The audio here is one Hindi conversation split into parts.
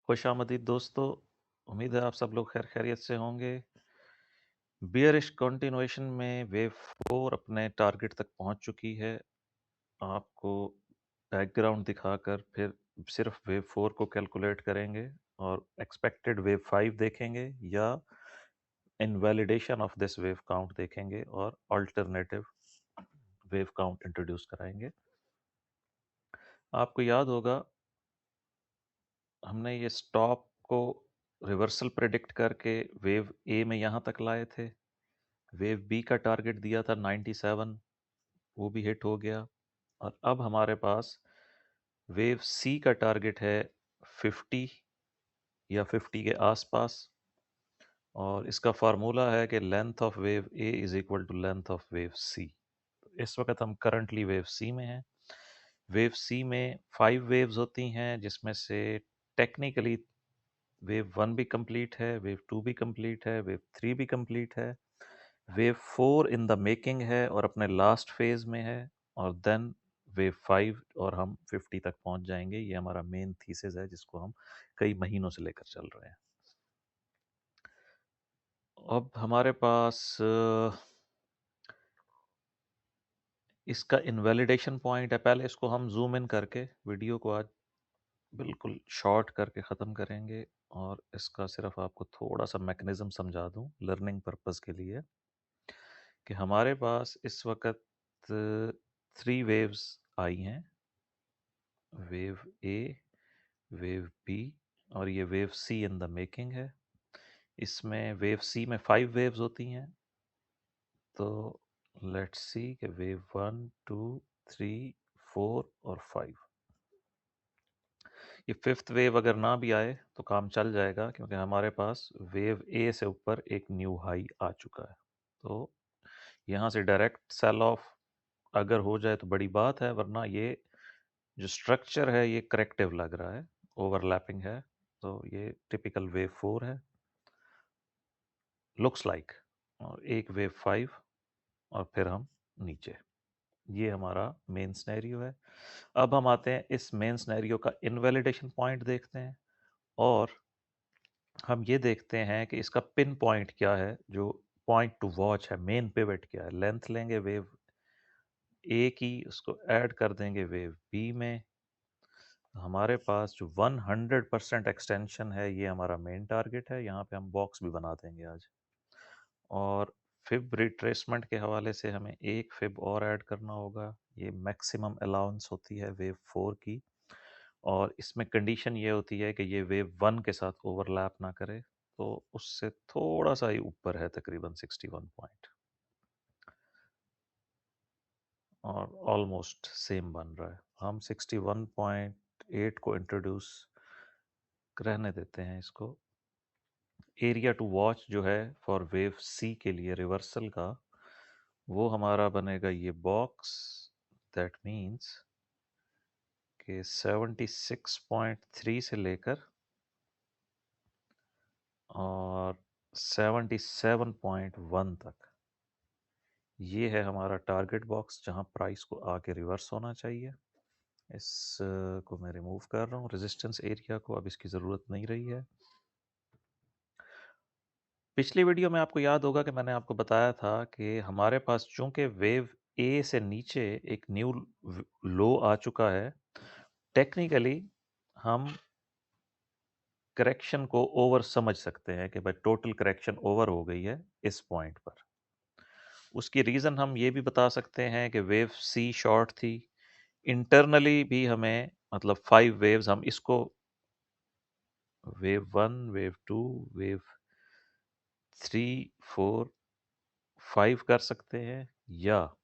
खुशामदीद दोस्तों। उम्मीद है आप सब लोग खैर खैरियत से होंगे। बियरिश कंटिन्यूएशन में वेव 4 अपने टारगेट तक पहुंच चुकी है। आपको बैकग्राउंड दिखाकर फिर सिर्फ वेव 4 को कैलकुलेट करेंगे और एक्सपेक्टेड वेव 5 देखेंगे या invalidation of this wave count देखेंगे और अल्टरनेटिव वेव काउंट इंट्रोड्यूस कराएंगे। आपको याद होगा हमने ये स्टॉप को रिवर्सल प्रेडिक्ट करके वेव ए में यहाँ तक लाए थे। वेव बी का टारगेट दिया था 97, वो भी हिट हो गया। और अब हमारे पास वेव सी का टारगेट है 50 या 50 के आसपास। और इसका फार्मूला है कि length of wave A is equal to length of wave C. इस वक्त हम करंटली वेव सी में हैं। वेव सी में 5 वेव्स होती हैं, जिसमें से टेक्निकली वेव 1 भी कंप्लीट है, वेव 2 भी कंप्लीट है, वेव 3 भी कंप्लीट है, वेव 4 इन द मेकिंग है और अपने लास्ट फेज में है, और देन वेव 5 और हम 50 तक पहुंच जाएंगे। ये हमारा मेन थीसिस है जिसको हम कई महीनों से लेकर चल रहे हैं। अब हमारे पास इसका इनवैलिडेशन पॉइंट है। पहले इसको हम जूम इन करके वीडियो को आज बिल्कुल शॉर्ट करके ख़त्म करेंगे और इसका सिर्फ आपको थोड़ा सा मैकेनिज्म समझा दूं लर्निंग पर्पस के लिए, कि हमारे पास इस वक्त 3 वेव्स आई हैं। वेव ए, वेव बी और ये wave C in the making है। इसमें वेव सी में 5 वेव्स होती हैं। तो लेट्स सी कि वेव 1 2 3 4 और 5, ये फिफ्थ वेव अगर ना भी आए तो काम चल जाएगा, क्योंकि हमारे पास वेव ए से ऊपर एक न्यू हाई आ चुका है। तो यहाँ से डायरेक्ट सेल ऑफ अगर हो जाए तो बड़ी बात है, वरना ये जो स्ट्रक्चर है ये करेक्टिव लग रहा है, ओवरलैपिंग है। तो ये टिपिकल वेव 4 है, लुक्स लाइक। और एक वेव 5 और फिर हम नीचे। ये हमारा मेन स्नैरियो है। अब हम आते हैं इस मेन स्नैरियो का इनवैलिडेशन पॉइंट देखते हैं, और हम ये देखते हैं कि इसका पिन पॉइंट क्या है, जो पॉइंट टू वॉच है, मेन पिवट क्या है। लेंथ लेंगे वेव ए की, उसको ऐड कर देंगे वेव बी में। हमारे पास जो 100% एक्सटेंशन है ये हमारा मेन टारगेट है। यहाँ पे हम बॉक्स भी बना देंगे आज। और फिब रिट्रेसमेंट के हवाले से हमें एक फिब और ऐड करना होगा। ये मैक्सिमम अलाउंस होती है वेव 4 की, और इसमें कंडीशन ये होती है कि ये वेव 1 के साथ ओवरलैप ना करे। तो उससे थोड़ा सा ही ऊपर है, तकरीबन 61 पॉइंट, और ऑलमोस्ट सेम बन रहा है। हम 61.8 को इंट्रोड्यूस रहने देते हैं इसको। एरिया टू वॉच जो है फॉर वेव सी के लिए रिवर्सल का, वो हमारा बनेगा ये बॉक्स। दैट मीन्स कि 76.3 से लेकर और 77.1 तक, ये है हमारा टारगेट बॉक्स जहां प्राइस को आके रिवर्स होना चाहिए। इस को मैं रिमूव कर रहा हूँ, रेजिस्टेंस एरिया को, अब इसकी ज़रूरत नहीं रही है। पिछली वीडियो में आपको याद होगा कि मैंने आपको बताया था कि हमारे पास चूंकि वेव ए से नीचे एक न्यू लो आ चुका है, टेक्निकली हम करेक्शन को ओवर समझ सकते हैं कि भाई टोटल करेक्शन ओवर हो गई है इस पॉइंट पर। उसकी रीज़न हम ये भी बता सकते हैं कि वेव सी शॉर्ट थी। इंटरनली भी हमें, मतलब 5 वेव्स, हम इसको वेव 1 वेव 2 वेव 3 4 5 कर सकते हैं, या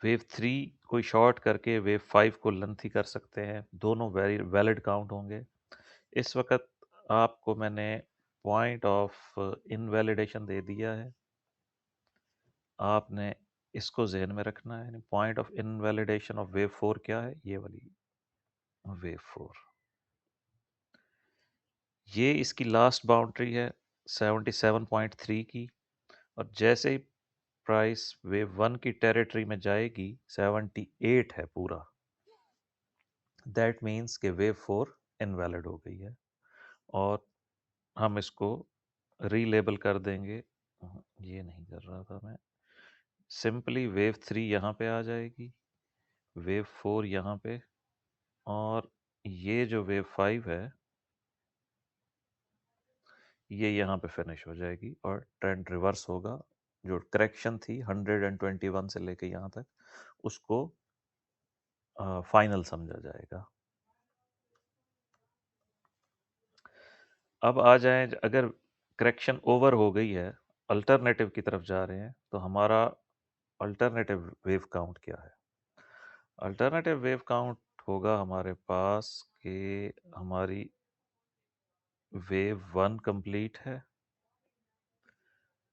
वेव 3 कोई शॉर्ट करके वेव 5 को लेंथी कर सकते हैं। दोनों वेरी वैलिड काउंट होंगे। इस वक्त आपको मैंने पॉइंट ऑफ इनवैलिडेशन दे दिया है, आपने इसको जहन में रखना है। Point of invalidation of wave 4 क्या है? ये वाली वेव 4, ये इसकी लास्ट बाउंड्री है 77.3 की। और जैसे ही प्राइस वेव 1 की टेरिटरी में जाएगी, 78 है पूरा, दैट मीन्स कि वेव 4 इनवैलिड हो गई है और हम इसको रीलेबल कर देंगे। ये नहीं कर रहा था मैं। सिंपली वेव 3 यहाँ पे आ जाएगी, वेव 4 यहाँ पे, और ये जो वेव 5 है ये यहाँ पे फिनिश हो जाएगी और ट्रेंड रिवर्स होगा। जो करेक्शन थी 121 से लेके यहाँ तक, उसको फाइनल समझा जाएगा। अब आ जाए, अगर करेक्शन ओवर हो गई है, अल्टरनेटिव की तरफ जा रहे हैं, तो हमारा अल्टरनेटिव वेव काउंट क्या है? अल्टरनेटिव वेव काउंट होगा हमारे पास कि हमारी वेव 1 कंप्लीट है,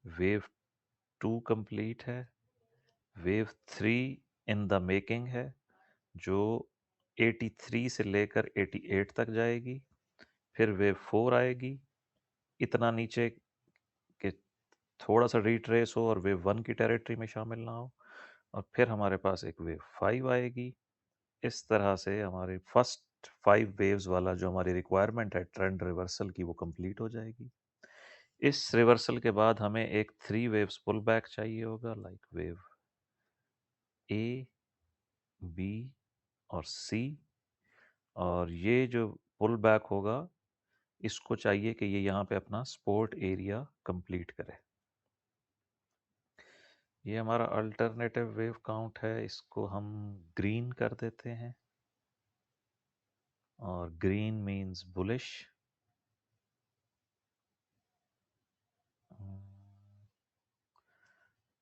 वेव 2 कंप्लीट है, वेव 3 इन द मेकिंग है, जो 83 से लेकर 88 तक जाएगी। फिर वेव 4 आएगी, इतना नीचे कि थोड़ा सा रिट्रेस हो और वेव 1 की टेरिटरी में शामिल ना हो, और फिर हमारे पास एक वेव 5 आएगी। इस तरह से हमारी फर्स्ट 5 वेव्स वाला जो हमारी रिक्वायरमेंट है ट्रेंड रिवर्सल की, वो कंप्लीट हो जाएगी। इस रिवर्सल के बाद हमें एक 3 वेव्स पुल बैक चाहिए होगा, लाइक वेव ए, बी और सी। और ये जो पुल बैक होगा, इसको चाहिए कि ये यहाँ पे अपना सपोर्ट एरिया कंप्लीट करे। ये हमारा अल्टरनेटिव वेव काउंट है, इसको हम ग्रीन कर देते हैं, और ग्रीन मींस बुलिश।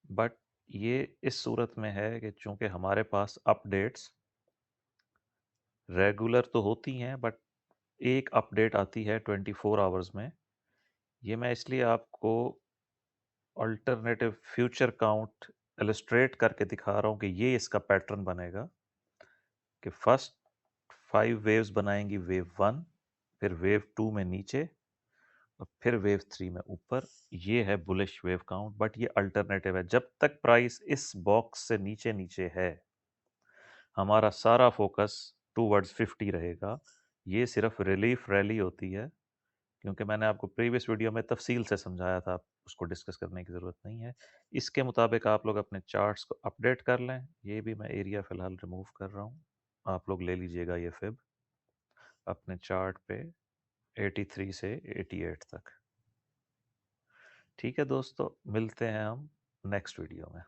बट ये इस सूरत में है कि चूंकि हमारे पास अपडेट्स रेगुलर तो होती हैं, बट एक अपडेट आती है 24 आवर्स में। ये मैं इसलिए आपको अल्टरनेटिव फ्यूचर काउंट इलस्ट्रेट करके दिखा रहा हूँ कि ये इसका पैटर्न बनेगा कि फर्स्ट 5 वेव्स बनाएंगी वेव 1, फिर वेव 2 में नीचे, और फिर वेव 3 में ऊपर। ये है बुलिश वेव काउंट, बट ये अल्टरनेटिव है। जब तक प्राइस इस बॉक्स से नीचे नीचे है, हमारा सारा फोकस टूवर्ड्स 50 रहेगा। ये सिर्फ रिलीफ रैली होती है, क्योंकि मैंने आपको प्रीवियस वीडियो में तफसील से समझाया था, उसको डिस्कस करने की ज़रूरत नहीं है। इसके मुताबिक आप लोग अपने चार्ट्स को अपडेट कर लें। ये भी मैं एरिया फ़िलहाल रिमूव कर रहा हूँ, आप लोग ले लीजिएगा ये फिब अपने चार्ट पे 83 से 88 तक। ठीक है दोस्तों, मिलते हैं हम नेक्स्ट वीडियो में।